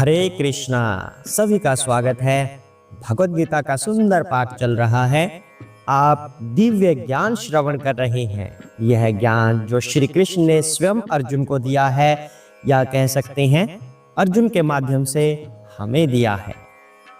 हरे कृष्णा। सभी का स्वागत है। भगवत गीता का सुंदर पाठ चल रहा है। आप दिव्य ज्ञान श्रवण कर रहे हैं। यह ज्ञान जो श्री कृष्ण ने स्वयं अर्जुन को दिया है, या कह सकते हैं अर्जुन के माध्यम से हमें दिया है।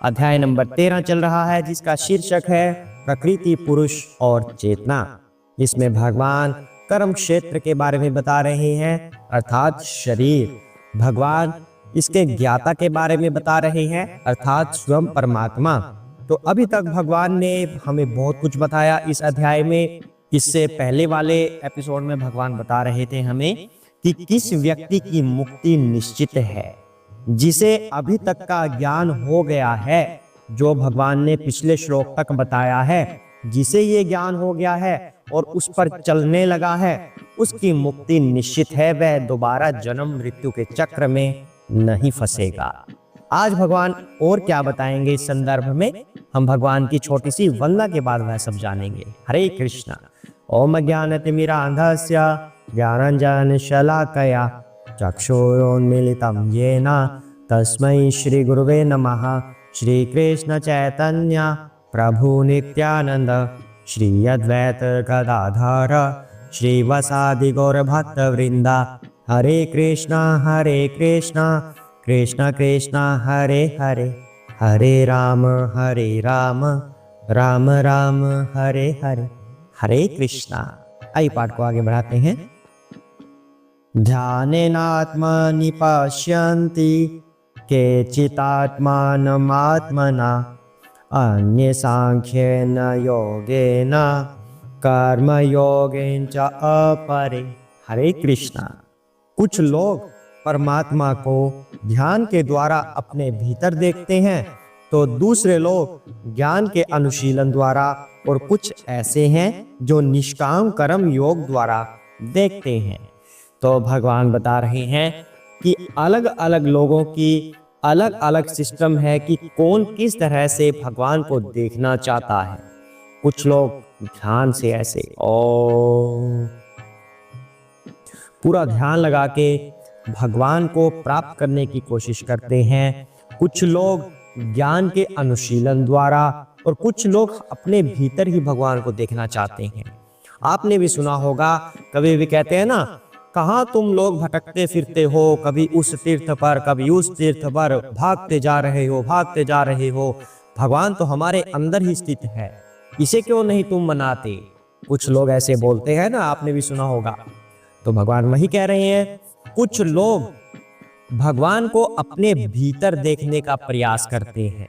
अध्याय नंबर 13 चल रहा है, जिसका शीर्षक है प्रकृति, पुरुष और चेतना। इसमें भगवान कर्म क्षेत्र के बारे में बता रहे हैं, अर्थात शरीर। भगवान इसके ज्ञाता के बारे में बता रहे हैं, अर्थात स्वयं परमात्मा। तो अभी तक भगवान ने हमें बहुत कुछ बताया इस अध्याय में। इससे पहले वाले एपिसोड में भगवान बता रहे थे हमें कि किस व्यक्ति की मुक्ति निश्चित है, जिसे अभी तक का ज्ञान हो गया है, जो भगवान ने पिछले श्लोक तक बताया है। जिसे ये ज्ञान हो गया है और उस पर चलने लगा है, उसकी मुक्ति निश्चित है। वह दोबारा जन्म मृत्यु के चक्र में नहीं फंसेगा। आज भगवान और क्या बताएंगे इस संदर्भ में, हम भगवान की छोटी सी वंदना के बाद वह सब जानेंगे। हरे कृष्णा। ओम ज्ञानतिमिरान्धस्य ज्ञानाञ्जनशलाकया चक्षुरोन्मीलितं येन तस्मै श्री गुरुवे नमः। श्री कृष्ण चैतन्य प्रभु नित्यानंद श्री अद्वैत गदाधर श्रीवासादि गौर भक्त वृंदा। हरे कृष्णा कृष्ण कृष्ण हरे हरे, हरे राम राम राम हरे हरे। हरे कृष्णा। आइए पाठ को आगे बढ़ाते हैं। ध्यानेनात्मनि पश्यन्ति केचिदात्मानमात्मना अन्ये सांख्येन योगेन कर्मयोगेन च अपरे। हरे कृष्णा। कुछ लोग परमात्मा को ध्यान के द्वारा अपने भीतर देखते हैं, तो दूसरे लोग ज्ञान के अनुशीलन द्वारा, और कुछ ऐसे हैं जो निष्काम कर्म योग द्वारा देखते हैं। तो भगवान बता रहे हैं कि अलग अलग लोगों की अलग अलग सिस्टम है कि कौन किस तरह से भगवान को देखना चाहता है। कुछ लोग ध्यान से ऐसे पूरा ध्यान लगा के भगवान को प्राप्त करने की कोशिश करते हैं। कुछ लोग ज्ञान के अनुशीलन द्वारा, और कुछ लोग अपने भीतर ही भगवान को देखना चाहते हैं। आपने भी सुना होगा, कभी भी कहते हैं ना, कहाँ तुम लोग भटकते फिरते हो, कभी उस तीर्थ पर कभी उस तीर्थ पर भागते जा रहे हो, भागते जा रहे हो। भगवान तो हमारे अंदर ही स्थित है, इसे क्यों नहीं तुम मनाते। कुछ लोग ऐसे बोलते हैं ना, आपने भी सुना होगा। तो भगवान वही कह रहे हैं, कुछ लोग भगवान को अपने भीतर देखने का प्रयास करते हैं।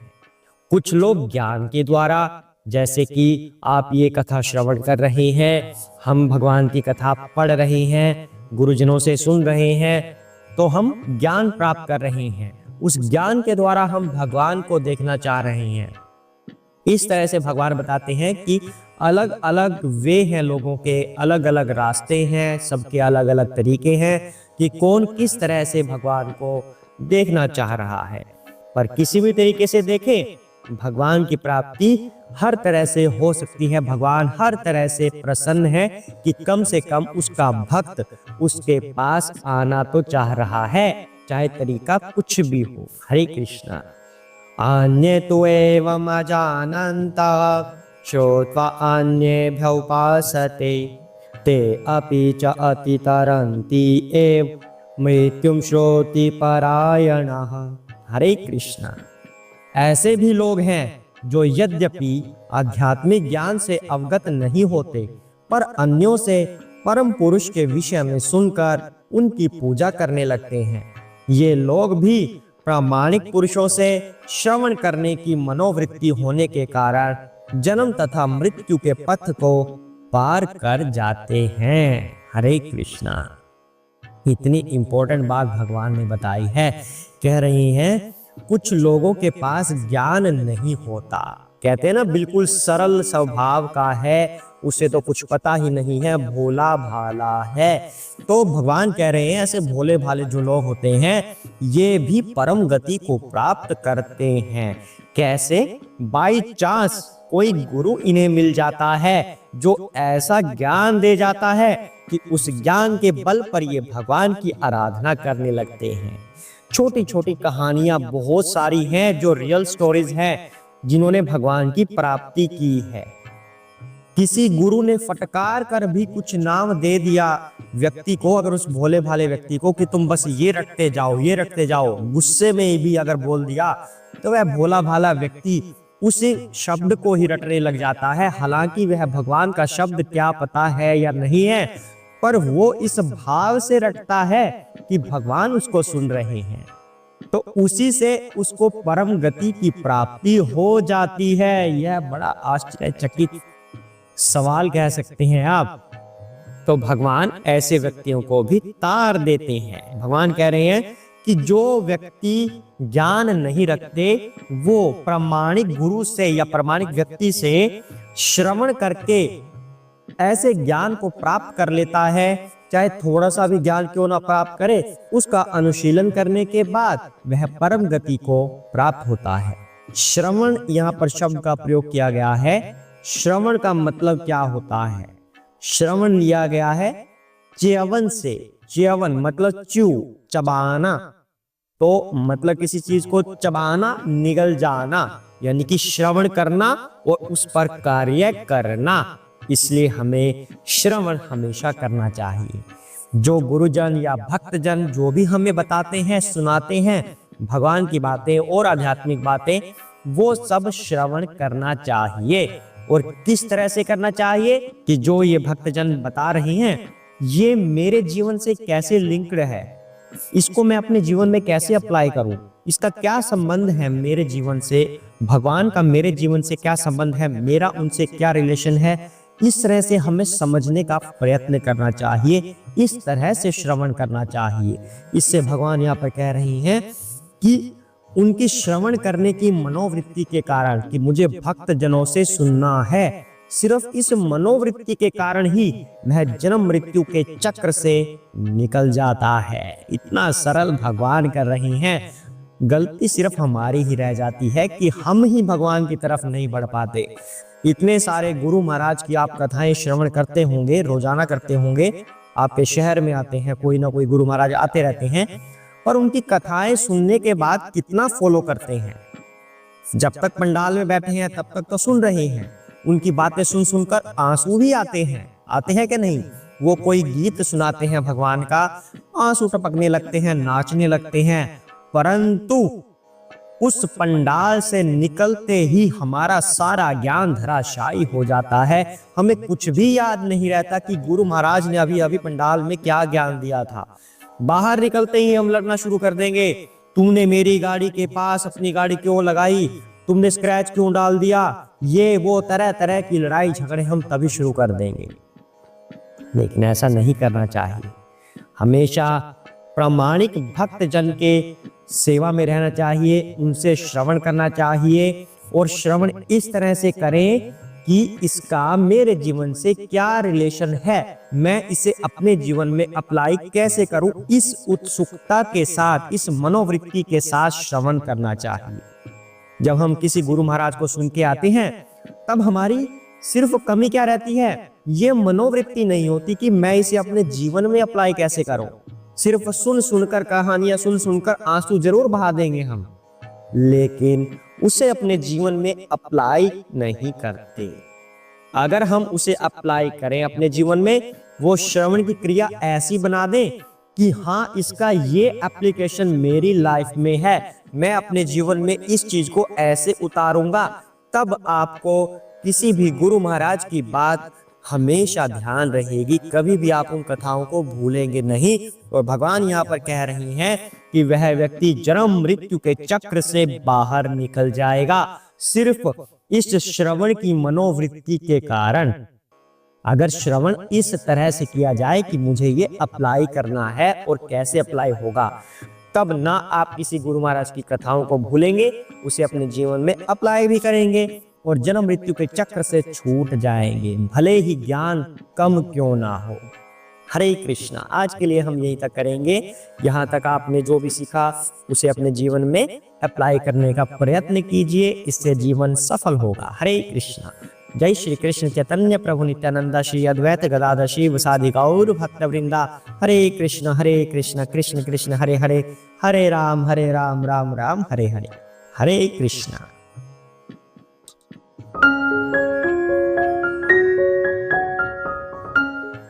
कुछ लोग ज्ञान के द्वारा, जैसे कि आप ये कथा श्रवण कर रहे हैं, हम भगवान की कथा पढ़ रहे हैं, गुरुजनों से सुन रहे हैं, तो हम ज्ञान प्राप्त कर रहे हैं। उस ज्ञान के द्वारा हम भगवान को देखना चाह रहे हैं। इस तरह से भगवान बताते हैं कि अलग अलग वे हैं, लोगों के अलग अलग रास्ते हैं, सबके अलग अलग तरीके हैं कि कौन किस तरह से भगवान को देखना चाह रहा है। पर किसी भी तरीके से देखें, भगवान की प्राप्ति हर तरह से हो सकती है। भगवान हर तरह से प्रसन्न है कि कम से कम उसका भक्त उसके पास आना तो चाह रहा है, चाहे तरीका कुछ भी हो। हरे कृष्णा। अन्ये तु एवम् अजानन्तः श्रुत्वा अन्येभ्यः उपासते ते अपि च अतितरन्ति एव मृत्युं श्रोति परायणः। हरे कृष्णा। ऐसे भी लोग हैं जो यद्यपि आध्यात्मिक ज्ञान से अवगत नहीं होते, पर अन्यों से परम पुरुष के विषय में सुनकर उनकी पूजा करने लगते हैं। ये लोग भी प्रामाणिक पुरुषों से श्रवण करने की मनोवृत्ति होने के कारण जन्म तथा मृत्यु के पथ को पार कर जाते हैं। हरे कृष्णा। इतनी इंपॉर्टेंट बात भगवान ने बताई है। कह रही हैं, कुछ लोगों के पास ज्ञान नहीं होता। कहते हैं ना, बिल्कुल सरल स्वभाव का है, उसे तो कुछ पता ही नहीं है, भोला भाला है। तो भगवान कह रहे हैं, ऐसे भोले भाले जो लोग होते हैं, ये भी परम गति को प्राप्त करते हैं। कैसे? बाई चांस कोई गुरु इन्हें मिल जाता है जो ऐसा ज्ञान दे जाता है कि उस ज्ञान के बल पर ये भगवान की आराधना करने लगते हैं। छोटी छोटी कहानियां बहुत सारी हैं जो रियल स्टोरीज हैं जिन्होंने भगवान की प्राप्ति की है। किसी गुरु ने फटकार कर भी कुछ नाम दे दिया व्यक्ति को, अगर उस भोले भाले व्यक्ति को कि तुम बस ये रखते जाओ, ये रखते जाओ, गुस्से में भी अगर बोल दिया तो वह भोला भाला व्यक्ति उसी शब्द को ही रटने लग जाता है। हालांकि वह भगवान का शब्द क्या पता है या नहीं है, पर वो इस भाव से रटता है कि भगवान उसको सुन रहे हैं, तो उसी से उसको परम गति की प्राप्ति हो जाती है। यह बड़ा आश्चर्यचकित सवाल कह सकते हैं आप। तो भगवान ऐसे व्यक्तियों को भी तार देते हैं। भगवान कह रहे हैं कि जो व्यक्ति ज्ञान नहीं रखते वो प्रामाणिक गुरु से या प्रामाणिक व्यक्ति से श्रवण करके ऐसे ज्ञान को प्राप्त कर लेता है, चाहे थोड़ा सा भी ज्ञान क्यों ना प्राप्त करे, उसका अनुशीलन करने के बाद वह परम गति को प्राप्त होता है। श्रवण यहाँ पर शब्द का प्रयोग किया गया है। श्रवण का मतलब क्या होता है? श्रवण लिया गया है च्यवन से। च्यवन मतलब च्यू, चबाना। तो मतलब किसी चीज को चबाना, निगल जाना, यानी कि श्रवण करना और उस पर कार्य करना। इसलिए हमें श्रवण हमेशा करना चाहिए। जो गुरुजन या भक्तजन जो भी हमें बताते हैं, सुनाते हैं भगवान की बातें और आध्यात्मिक बातें, वो सब श्रवण करना चाहिए। और किस तरह से करना चाहिए कि जो ये भक्तजन बता रहे हैं ये मेरे जीवन से कैसे लिंक्ड है, इसको मैं अपने जीवन में कैसे अप्लाई करूं, इसका क्या संबंध है मेरे जीवन से, भगवान का मेरे जीवन से क्या संबंध है, मेरा उनसे क्या रिलेशन है, इस तरह से हमें समझने का प्रयत्न करना चाहिए, इस तरह से श्रवण करना चाहिए। इससे भगवान यहाँ पर कह रही हैं कि उनकी श्रवण करने की मनोवृत्ति के कारण कि मुझे भक्त जनों से सुनना है, सिर्फ इस मनोवृत्ति के कारण ही वह जन्म मृत्यु के चक्र से निकल जाता है। इतना सरल भगवान कर रही हैं। गलती सिर्फ हमारी ही रह जाती है कि हम ही भगवान की तरफ नहीं बढ़ पाते। इतने सारे गुरु महाराज की आप कथाएं श्रवण करते होंगे, रोजाना करते होंगे, आपके शहर में आते हैं, कोई ना कोई गुरु महाराज आते रहते हैं, और उनकी कथाएं सुनने के बाद कितना फॉलो करते हैं। जब तक पंडाल में बैठे हैं तब तक तो सुन रहे हैं, उनकी बातें सुन सुनकर आंसू भी आते हैं कि नहीं? वो कोई गीत सुनाते हैं भगवान का, आंसू टपकने लगते हैं, नाचने लगते हैं, परंतु उस पंडाल से निकलते ही हमारा सारा ज्ञान धराशायी हो जाता है। हमें कुछ भी याद नहीं रहता कि गुरु महाराज ने अभी अभी पंडाल में क्या ज्ञान दिया था। बाहर निकलते ही हम लड़ना शुरू कर देंगे, तुमने मेरी गाड़ी के पास अपनी गाड़ी क्यों लगाई, तुमने स्क्रैच क्यों डाल दिया, ये वो तरह तरह की लड़ाई झगड़े हम तभी शुरू कर देंगे। लेकिन ऐसा नहीं करना चाहिए। हमेशा प्रामाणिक भक्त जन के सेवा में रहना चाहिए, उनसे श्रवण करना चाहिए, और श्रवण इस तरह से करें कि इसका मेरे जीवन से क्या रिलेशन है, मैं इसे अपने जीवन में अप्लाई कैसे करूं, इस उत्सुकता के साथ, इस मनोवृत्ति के साथ श्रवण करना चाहिए। जब हम किसी गुरु महाराज को सुन के आते हैं तब हमारी सिर्फ कमी क्या रहती है, ये मनोवृत्ति नहीं होती कि मैं इसे अपने जीवन में अप्लाई कैसे करूं। सिर्फ सुन सुनकर, कहानियां सुन सुनकर आंसू जरूर बहा देंगे हम, लेकिन उसे अपने जीवन में अप्लाई नहीं करते। अगर हम उसे अप्लाई करें अपने जीवन में, वो श्रवण की क्रिया ऐसी बना दें कि हाँ, इसका ये एप्लीकेशन मेरी लाइफ में है, मैं अपने जीवन में इस चीज को ऐसे उतारूंगा, तब आपको किसी भी गुरु महाराज की बात हमेशा ध्यान रहेगी, कभी भी आप उन कथाओं को भूलेंगे नहीं। और भगवान यहाँ पर कह रही हैं कि वह व्यक्ति जन्म मृत्यु के चक्र से बाहर निकल जाएगा, सिर्फ इस श्रवण की मनोवृत्ति के कारण। अगर श्रवण इस तरह से किया जाए कि मुझे ये अप्लाई करना है, और कैसे अप्लाई होगा, तब ना आप किसी गुरु महाराज की कथाओं को भूलेंगे, उसे अपने जीवन में अप्लाई भी करेंगे और जन्म मृत्यु के चक्र से छूट जाएंगे, भले ही ज्ञान कम क्यों ना हो। हरे कृष्णा। आज के लिए हम यहीं तक करेंगे। यहाँ तक आपने जो भी सीखा उसे अपने जीवन में अप्लाई करने का प्रयत्न कीजिए, इससे जीवन सफल होगा। हरे कृष्णा। जय श्री कृष्ण चैतन्य प्रभु नित्यानंद श्री अद्वैत गदाधर शिव सादि गौर भक्त वृंदा। हरे कृष्ण कृष्ण कृष्ण हरे हरे, हरे राम राम राम हरे हरे, हरे कृष्ण।